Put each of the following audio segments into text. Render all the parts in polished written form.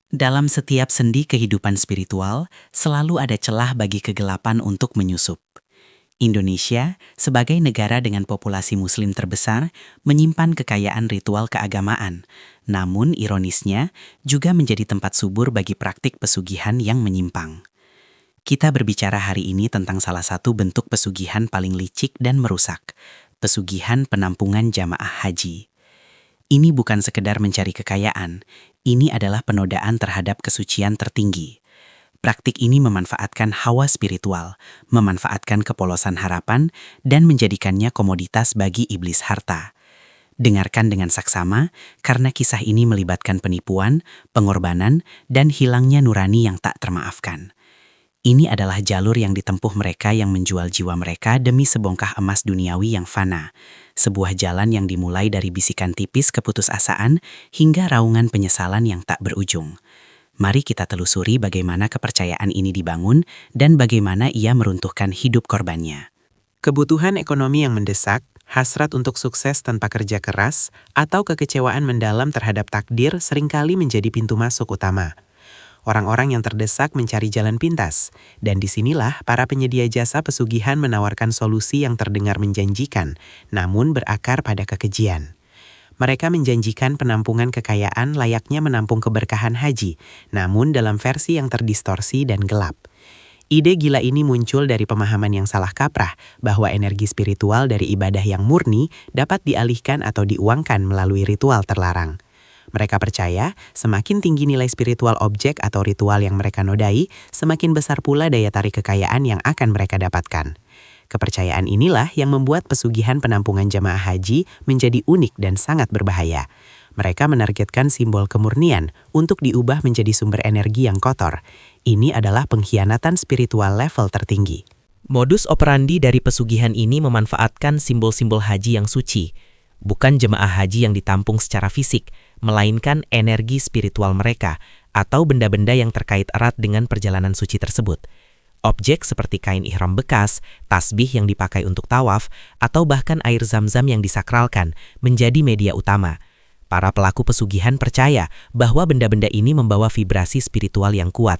Dalam setiap sendi kehidupan spiritual, selalu ada celah bagi kegelapan untuk menyusup. Indonesia, sebagai negara dengan populasi muslim terbesar, menyimpan kekayaan ritual keagamaan. Namun, ironisnya, juga menjadi tempat subur bagi praktik pesugihan yang menyimpang. Kita berbicara hari ini tentang salah satu bentuk pesugihan paling licik dan merusak, pesugihan penampungan jamaah haji. Ini bukan sekedar mencari kekayaan, ini adalah penodaan terhadap kesucian tertinggi. Praktik ini memanfaatkan hawa spiritual, memanfaatkan kepolosan harapan, dan menjadikannya komoditas bagi iblis harta. Dengarkan dengan saksama, karena kisah ini melibatkan penipuan, pengorbanan, dan hilangnya nurani yang tak termaafkan. Ini adalah jalur yang ditempuh mereka yang menjual jiwa mereka demi sebongkah emas duniawi yang fana. Sebuah jalan yang dimulai dari bisikan tipis keputusasaan hingga raungan penyesalan yang tak berujung. Mari kita telusuri bagaimana kepercayaan ini dibangun dan bagaimana ia meruntuhkan hidup korbannya. Kebutuhan ekonomi yang mendesak, hasrat untuk sukses tanpa kerja keras, atau kekecewaan mendalam terhadap takdir seringkali menjadi pintu masuk utama. Orang-orang yang terdesak mencari jalan pintas, dan disinilah para penyedia jasa pesugihan menawarkan solusi yang terdengar menjanjikan, namun berakar pada kekejian. Mereka menjanjikan penampungan kekayaan layaknya menampung keberkahan haji, namun dalam versi yang terdistorsi dan gelap. Ide gila ini muncul dari pemahaman yang salah kaprah bahwa energi spiritual dari ibadah yang murni dapat dialihkan atau diuangkan melalui ritual terlarang. Mereka percaya, semakin tinggi nilai spiritual objek atau ritual yang mereka nodai, semakin besar pula daya tarik kekayaan yang akan mereka dapatkan. Kepercayaan inilah yang membuat pesugihan penampungan jamaah haji menjadi unik dan sangat berbahaya. Mereka menargetkan simbol kemurnian untuk diubah menjadi sumber energi yang kotor. Ini adalah pengkhianatan spiritual level tertinggi. Modus operandi dari pesugihan ini memanfaatkan simbol-simbol haji yang suci, bukan jemaah haji yang ditampung secara fisik, melainkan energi spiritual mereka atau benda-benda yang terkait erat dengan perjalanan suci tersebut. Objek seperti kain ihram bekas, tasbih yang dipakai untuk tawaf, atau bahkan air zam-zam yang disakralkan menjadi media utama. Para pelaku pesugihan percaya bahwa benda-benda ini membawa vibrasi spiritual yang kuat.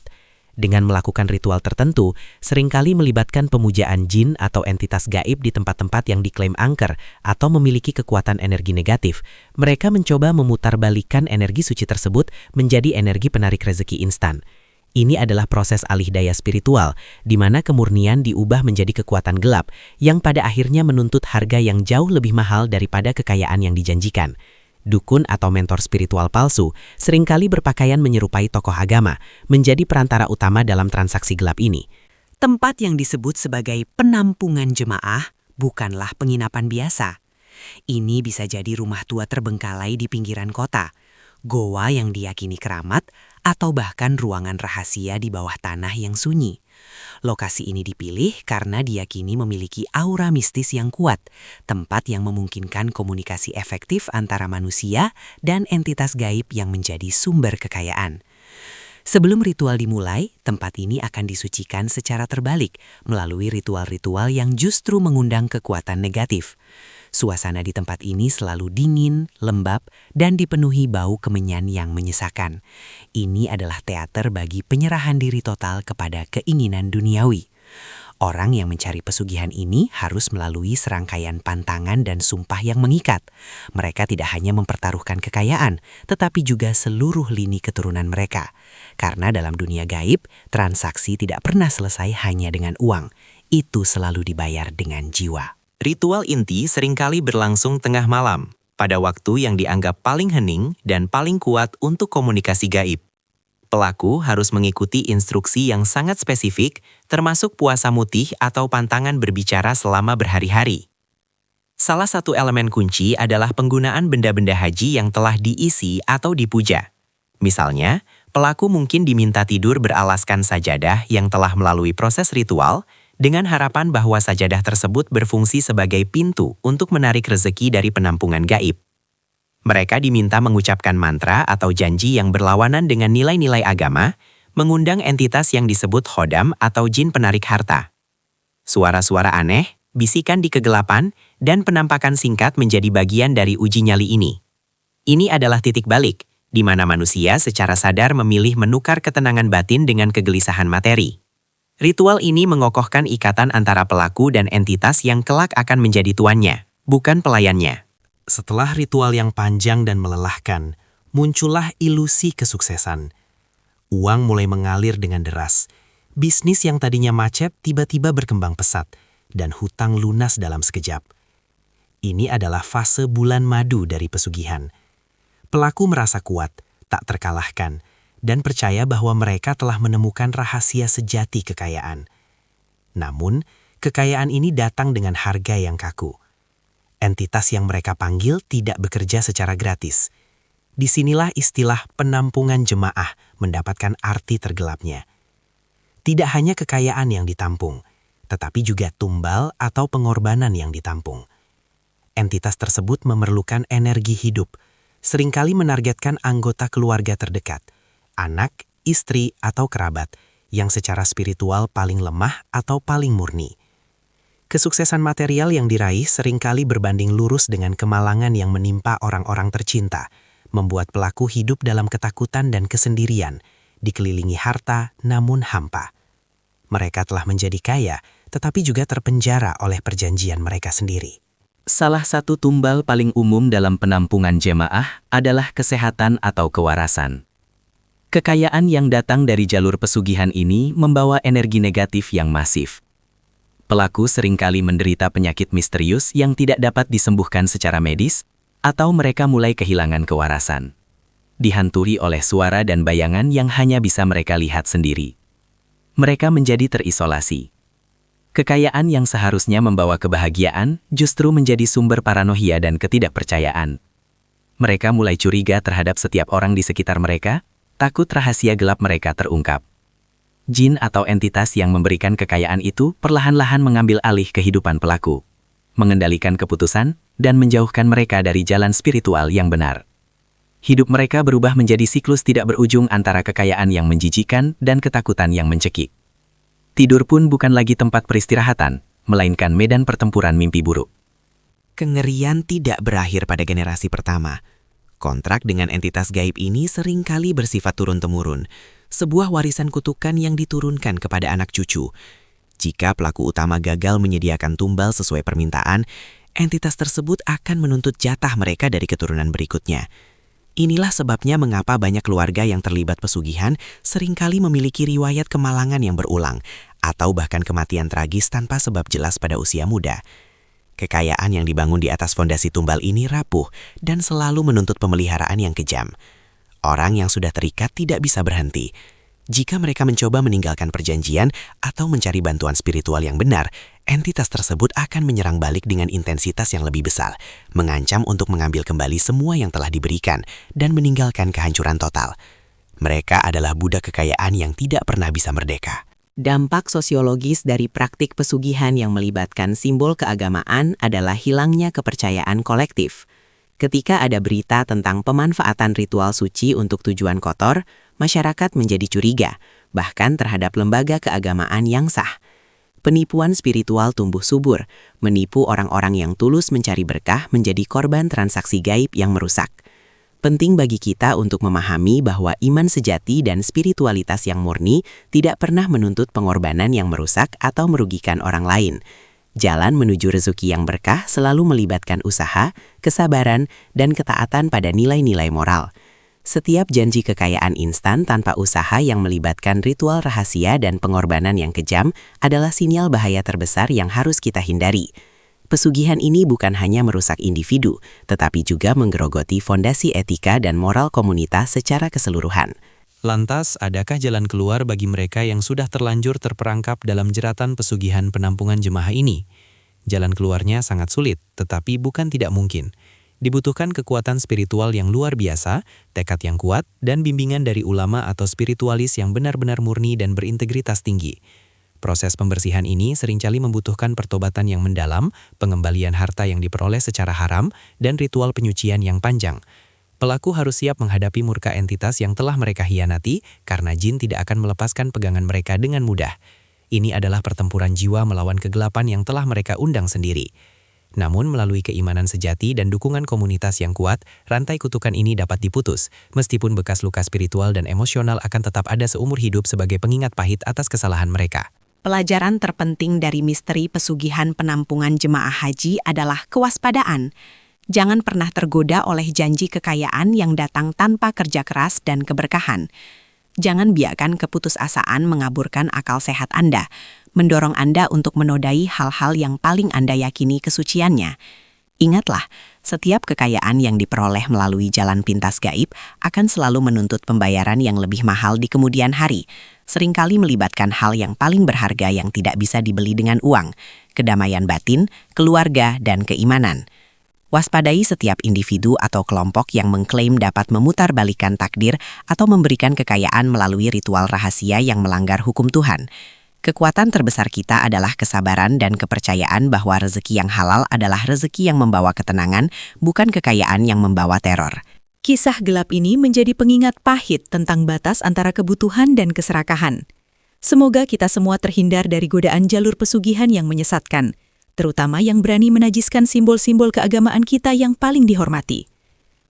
Dengan melakukan ritual tertentu, seringkali melibatkan pemujaan jin atau entitas gaib di tempat-tempat yang diklaim angker atau memiliki kekuatan energi negatif. Mereka mencoba memutarbalikkan energi suci tersebut menjadi energi penarik rezeki instan. Ini adalah proses alih daya spiritual, di mana kemurnian diubah menjadi kekuatan gelap, yang pada akhirnya menuntut harga yang jauh lebih mahal daripada kekayaan yang dijanjikan. Dukun atau mentor spiritual palsu seringkali berpakaian menyerupai tokoh agama, menjadi perantara utama dalam transaksi gelap ini. Tempat yang disebut sebagai penampungan jemaah bukanlah penginapan biasa. Ini bisa jadi rumah tua terbengkalai di pinggiran kota, goa yang diyakini keramat, atau bahkan ruangan rahasia di bawah tanah yang sunyi. Lokasi ini dipilih karena diyakini memiliki aura mistis yang kuat, tempat yang memungkinkan komunikasi efektif antara manusia dan entitas gaib yang menjadi sumber kekayaan. Sebelum ritual dimulai, tempat ini akan disucikan secara terbalik melalui ritual-ritual yang justru mengundang kekuatan negatif. Suasana di tempat ini selalu dingin, lembab, dan dipenuhi bau kemenyan yang menyesakan. Ini adalah teater bagi penyerahan diri total kepada keinginan duniawi. Orang yang mencari pesugihan ini harus melalui serangkaian pantangan dan sumpah yang mengikat. Mereka tidak hanya mempertaruhkan kekayaan, tetapi juga seluruh lini keturunan mereka. Karena dalam dunia gaib, transaksi tidak pernah selesai hanya dengan uang. Itu selalu dibayar dengan jiwa. Ritual inti seringkali berlangsung tengah malam, pada waktu yang dianggap paling hening dan paling kuat untuk komunikasi gaib. Pelaku harus mengikuti instruksi yang sangat spesifik, termasuk puasa mutih atau pantangan berbicara selama berhari-hari. Salah satu elemen kunci adalah penggunaan benda-benda haji yang telah diisi atau dipuja. Misalnya, pelaku mungkin diminta tidur beralaskan sajadah yang telah melalui proses ritual, dengan harapan bahwa sajadah tersebut berfungsi sebagai pintu untuk menarik rezeki dari penampungan gaib. Mereka diminta mengucapkan mantra atau janji yang berlawanan dengan nilai-nilai agama, mengundang entitas yang disebut khodam atau jin penarik harta. Suara-suara aneh, bisikan di kegelapan, dan penampakan singkat menjadi bagian dari uji nyali ini. Ini adalah titik balik, di mana manusia secara sadar memilih menukar ketenangan batin dengan kegelisahan materi. Ritual ini mengokohkan ikatan antara pelaku dan entitas yang kelak akan menjadi tuannya, bukan pelayannya. Setelah ritual yang panjang dan melelahkan, muncullah ilusi kesuksesan. Uang mulai mengalir dengan deras. Bisnis yang tadinya macet tiba-tiba berkembang pesat, dan hutang lunas dalam sekejap. Ini adalah fase bulan madu dari pesugihan. Pelaku merasa kuat, tak terkalahkan, dan percaya bahwa mereka telah menemukan rahasia sejati kekayaan. Namun, kekayaan ini datang dengan harga yang kaku. Entitas yang mereka panggil tidak bekerja secara gratis. Disinilah istilah penampungan jemaah mendapatkan arti tergelapnya. Tidak hanya kekayaan yang ditampung, tetapi juga tumbal atau pengorbanan yang ditampung. Entitas tersebut memerlukan energi hidup, seringkali menargetkan anggota keluarga terdekat, anak, istri, atau kerabat, yang secara spiritual paling lemah atau paling murni. Kesuksesan material yang diraih seringkali berbanding lurus dengan kemalangan yang menimpa orang-orang tercinta, membuat pelaku hidup dalam ketakutan dan kesendirian, dikelilingi harta namun hampa. Mereka telah menjadi kaya, tetapi juga terpenjara oleh perjanjian mereka sendiri. Salah satu tumbal paling umum dalam penampungan jemaah adalah kesehatan atau kewarasan. Kekayaan yang datang dari jalur pesugihan ini membawa energi negatif yang masif. Pelaku seringkali menderita penyakit misterius yang tidak dapat disembuhkan secara medis, atau mereka mulai kehilangan kewarasan. Dihantui oleh suara dan bayangan yang hanya bisa mereka lihat sendiri. Mereka menjadi terisolasi. Kekayaan yang seharusnya membawa kebahagiaan justru menjadi sumber paranoia dan ketidakpercayaan. Mereka mulai curiga terhadap setiap orang di sekitar mereka, takut rahasia gelap mereka terungkap. Jin atau entitas yang memberikan kekayaan itu perlahan-lahan mengambil alih kehidupan pelaku, mengendalikan keputusan, dan menjauhkan mereka dari jalan spiritual yang benar. Hidup mereka berubah menjadi siklus tidak berujung antara kekayaan yang menjijikan dan ketakutan yang mencekik. Tidur pun bukan lagi tempat peristirahatan, melainkan medan pertempuran mimpi buruk. Kengerian tidak berakhir pada generasi pertama. Kontrak dengan entitas gaib ini seringkali bersifat turun-temurun, sebuah warisan kutukan yang diturunkan kepada anak cucu. Jika pelaku utama gagal menyediakan tumbal sesuai permintaan, entitas tersebut akan menuntut jatah mereka dari keturunan berikutnya. Inilah sebabnya mengapa banyak keluarga yang terlibat pesugihan seringkali memiliki riwayat kemalangan yang berulang, atau bahkan kematian tragis tanpa sebab jelas pada usia muda. Kekayaan yang dibangun di atas fondasi tumbal ini rapuh dan selalu menuntut pemeliharaan yang kejam. Orang yang sudah terikat tidak bisa berhenti. Jika mereka mencoba meninggalkan perjanjian atau mencari bantuan spiritual yang benar, entitas tersebut akan menyerang balik dengan intensitas yang lebih besar, mengancam untuk mengambil kembali semua yang telah diberikan dan meninggalkan kehancuran total. Mereka adalah budak kekayaan yang tidak pernah bisa merdeka. Dampak sosiologis dari praktik pesugihan yang melibatkan simbol keagamaan adalah hilangnya kepercayaan kolektif. Ketika ada berita tentang pemanfaatan ritual suci untuk tujuan kotor, masyarakat menjadi curiga, bahkan terhadap lembaga keagamaan yang sah. Penipuan spiritual tumbuh subur, menipu orang-orang yang tulus mencari berkah menjadi korban transaksi gaib yang merusak. Penting bagi kita untuk memahami bahwa iman sejati dan spiritualitas yang murni tidak pernah menuntut pengorbanan yang merusak atau merugikan orang lain. Jalan menuju rezeki yang berkah selalu melibatkan usaha, kesabaran, dan ketaatan pada nilai-nilai moral. Setiap janji kekayaan instan tanpa usaha yang melibatkan ritual rahasia dan pengorbanan yang kejam adalah sinyal bahaya terbesar yang harus kita hindari. Pesugihan ini bukan hanya merusak individu, tetapi juga menggerogoti fondasi etika dan moral komunitas secara keseluruhan. Lantas, adakah jalan keluar bagi mereka yang sudah terlanjur terperangkap dalam jeratan pesugihan penampungan jemaah ini? Jalan keluarnya sangat sulit, tetapi bukan tidak mungkin. Dibutuhkan kekuatan spiritual yang luar biasa, tekad yang kuat, dan bimbingan dari ulama atau spiritualis yang benar-benar murni dan berintegritas tinggi. Proses pembersihan ini seringkali membutuhkan pertobatan yang mendalam, pengembalian harta yang diperoleh secara haram, dan ritual penyucian yang panjang. Pelaku harus siap menghadapi murka entitas yang telah mereka hianati, karena jin tidak akan melepaskan pegangan mereka dengan mudah. Ini adalah pertempuran jiwa melawan kegelapan yang telah mereka undang sendiri. Namun melalui keimanan sejati dan dukungan komunitas yang kuat, rantai kutukan ini dapat diputus, meskipun bekas luka spiritual dan emosional akan tetap ada seumur hidup sebagai pengingat pahit atas kesalahan mereka. Pelajaran terpenting dari misteri pesugihan penampungan jemaah haji adalah kewaspadaan. Jangan pernah tergoda oleh janji kekayaan yang datang tanpa kerja keras dan keberkahan. Jangan biarkan keputusasaan mengaburkan akal sehat Anda, mendorong Anda untuk menodai hal-hal yang paling Anda yakini kesuciannya. Ingatlah, setiap kekayaan yang diperoleh melalui jalan pintas gaib akan selalu menuntut pembayaran yang lebih mahal di kemudian hari, seringkali melibatkan hal yang paling berharga yang tidak bisa dibeli dengan uang, kedamaian batin, keluarga, dan keimanan. Waspadai setiap individu atau kelompok yang mengklaim dapat memutarbalikkan takdir atau memberikan kekayaan melalui ritual rahasia yang melanggar hukum Tuhan. Kekuatan terbesar kita adalah kesabaran dan kepercayaan bahwa rezeki yang halal adalah rezeki yang membawa ketenangan, bukan kekayaan yang membawa teror. Kisah gelap ini menjadi pengingat pahit tentang batas antara kebutuhan dan keserakahan. Semoga kita semua terhindar dari godaan jalur pesugihan yang menyesatkan, terutama yang berani menajiskan simbol-simbol keagamaan kita yang paling dihormati.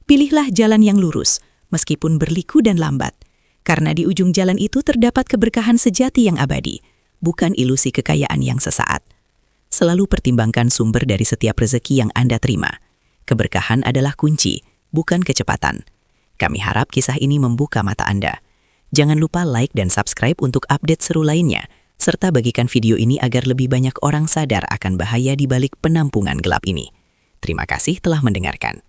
Pilihlah jalan yang lurus, meskipun berliku dan lambat, karena di ujung jalan itu terdapat keberkahan sejati yang abadi, bukan ilusi kekayaan yang sesaat. Selalu pertimbangkan sumber dari setiap rezeki yang Anda terima. Keberkahan adalah kunci, bukan kecepatan. Kami harap kisah ini membuka mata Anda. Jangan lupa like dan subscribe untuk update seru lainnya, serta bagikan video ini agar lebih banyak orang sadar akan bahaya di balik penampungan gelap ini. Terima kasih telah mendengarkan.